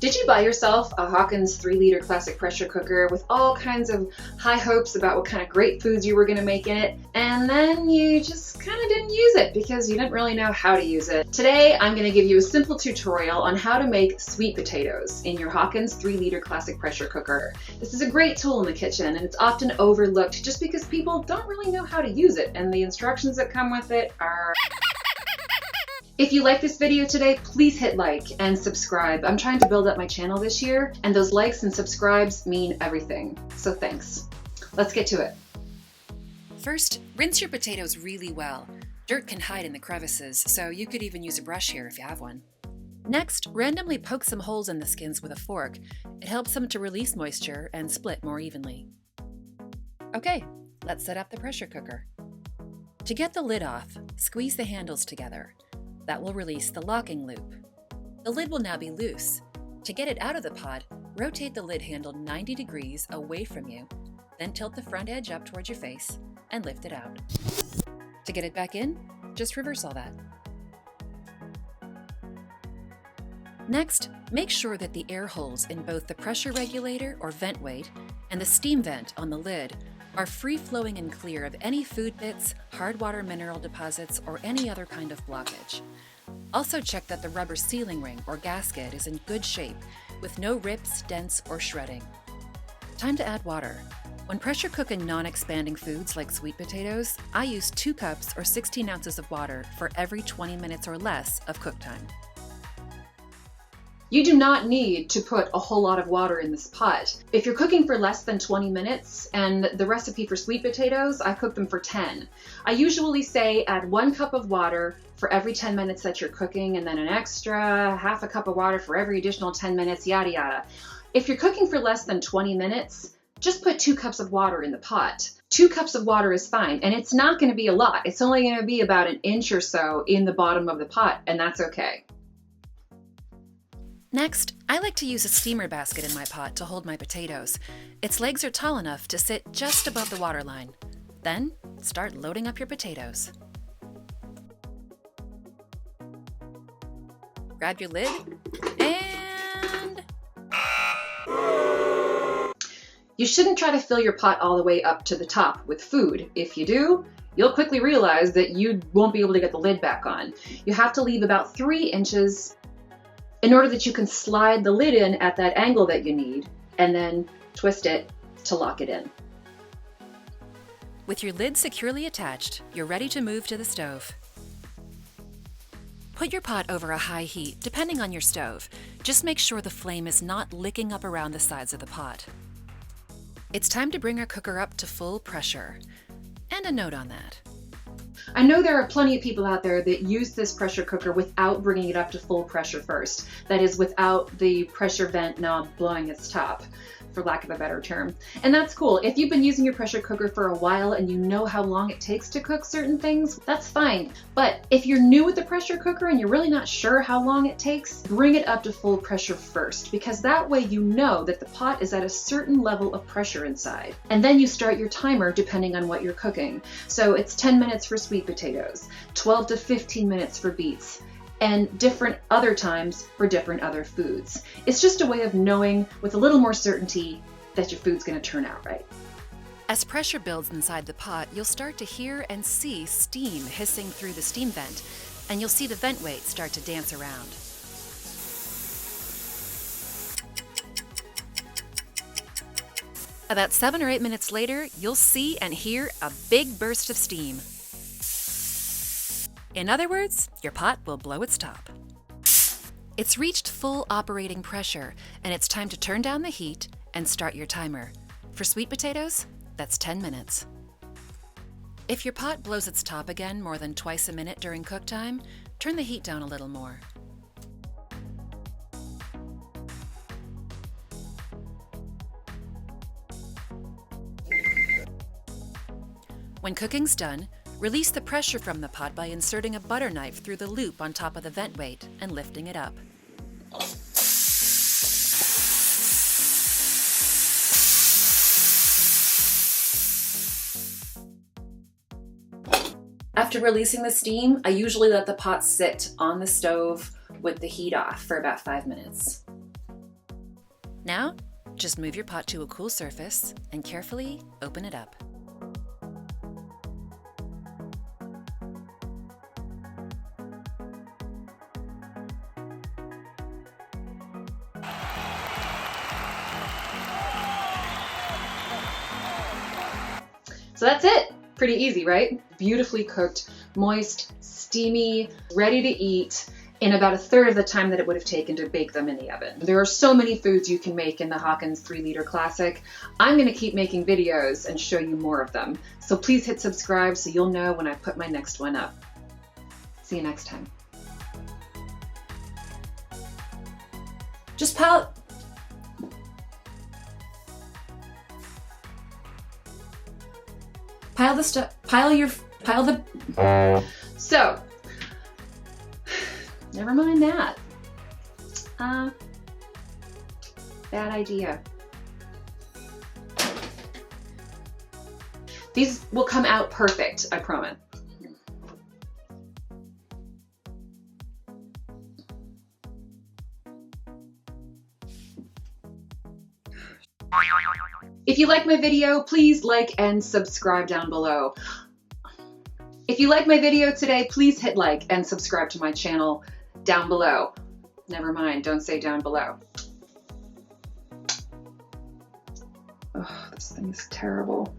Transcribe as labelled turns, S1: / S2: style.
S1: Did you buy yourself a Hawkins 3-liter classic pressure cooker with all kinds of high hopes about what kind of great foods you were going to make in it, and then you just kind of didn't use it because you didn't really know how to use it? Today, I'm going to give you a simple tutorial on how to make sweet potatoes in your Hawkins 3-liter classic pressure cooker. This is a great tool in the kitchen, and it's often overlooked just because people don't really know how to use it, and the instructions that come with it are... If you like this video today, please hit like and subscribe. I'm trying to build up my channel this year, and those likes and subscribes mean everything. So thanks. Let's get to it.
S2: First, rinse your potatoes really well. Dirt can hide in the crevices, so you could even use a brush here if you have one. Next, randomly poke some holes in the skins with a fork. It helps them to release moisture and split more evenly. Okay, let's set up the pressure cooker. To get the lid off, squeeze the handles together. That will release the locking loop. The lid will now be loose. To get it out of the pot, rotate the lid handle 90 degrees away from you, then tilt the front edge up towards your face and lift it out. To get it back in, just reverse all that. Next, make sure that the air holes in both the pressure regulator or vent weight and the steam vent on the lid are free-flowing and clear of any food bits, hard water mineral deposits, or any other kind of blockage. Also check that the rubber sealing ring or gasket is in good shape, with no rips, dents, or shredding. Time to add water. When pressure cooking non-expanding foods like sweet potatoes, I use 2 cups or 16 ounces of water for every 20 minutes or less of cook time.
S1: You do not need to put a whole lot of water in this pot. If you're cooking for less than 20 minutes, and the recipe for sweet potatoes, I cook them for 10. I usually say add 1 cup of water for every 10 minutes that you're cooking, and then an extra half a cup of water for every additional 10 minutes, yada yada. If you're cooking for less than 20 minutes, just put 2 cups of water in the pot. 2 cups of water is fine, and it's not going to be a lot. It's only going to be about an inch or so in the bottom of the pot, and that's okay.
S2: Next, I like to use a steamer basket in my pot to hold my potatoes. Its legs are tall enough to sit just above the water line. Then, start loading up your potatoes. Grab your lid, and...
S1: You shouldn't try to fill your pot all the way up to the top with food. If you do, you'll quickly realize that you won't be able to get the lid back on. You have to leave about 3 inches in order that you can slide the lid in at that angle that you need, and then twist it to lock it in.
S2: With your lid securely attached, you're ready to move to the stove. Put your pot over a high heat, depending on your stove. Just make sure the flame is not licking up around the sides of the pot. It's time to bring our cooker up to full pressure. And a note on that.
S1: I know there are plenty of people out there that use this pressure cooker without bringing it up to full pressure first. That is, without the pressure vent knob blowing its top, for lack of a better term. And that's cool. If you've been using your pressure cooker for a while and you know how long it takes to cook certain things, that's fine. But if you're new with the pressure cooker and you're really not sure how long it takes, bring it up to full pressure first, because that way you know that the pot is at a certain level of pressure inside. And then you start your timer depending on what you're cooking. So it's 10 minutes for sweet potatoes, 12 to 15 minutes for beets, and different other times for different other foods. It's just a way of knowing with a little more certainty that your food's going to turn out right.
S2: As pressure builds inside the pot, you'll start to hear and see steam hissing through the steam vent, and you'll see the vent weight start to dance around. About 7 or 8 minutes later, you'll see and hear a big burst of steam. In other words, your pot will blow its top. It's reached full operating pressure, and it's time to turn down the heat and start your timer. For sweet potatoes, that's 10 minutes. If your pot blows its top again more than twice a minute during cook time, turn the heat down a little more. When cooking's done, release the pressure from the pot by inserting a butter knife through the loop on top of the vent weight and lifting it up.
S1: After releasing the steam, I usually let the pot sit on the stove with the heat off for about 5 minutes.
S2: Now, just move your pot to a cool surface and carefully open it up.
S1: So that's it. Pretty easy, right? Beautifully cooked, moist, steamy, ready to eat in about 1/3 of the time that it would have taken to bake them in the oven. There are so many foods you can make in the Hawkins 3-liter Classic. I'm gonna keep making videos and show you more of them. So please hit subscribe so you'll know when I put my next one up. See you next time. Just pile the stuff, pile the, so, never mind that. Bad idea. These will come out perfect, I promise. If you like my video, please like and subscribe down below. If you like my video today, please hit like and subscribe to my channel down below. Never mind, don't say down below. Oh, this thing is terrible.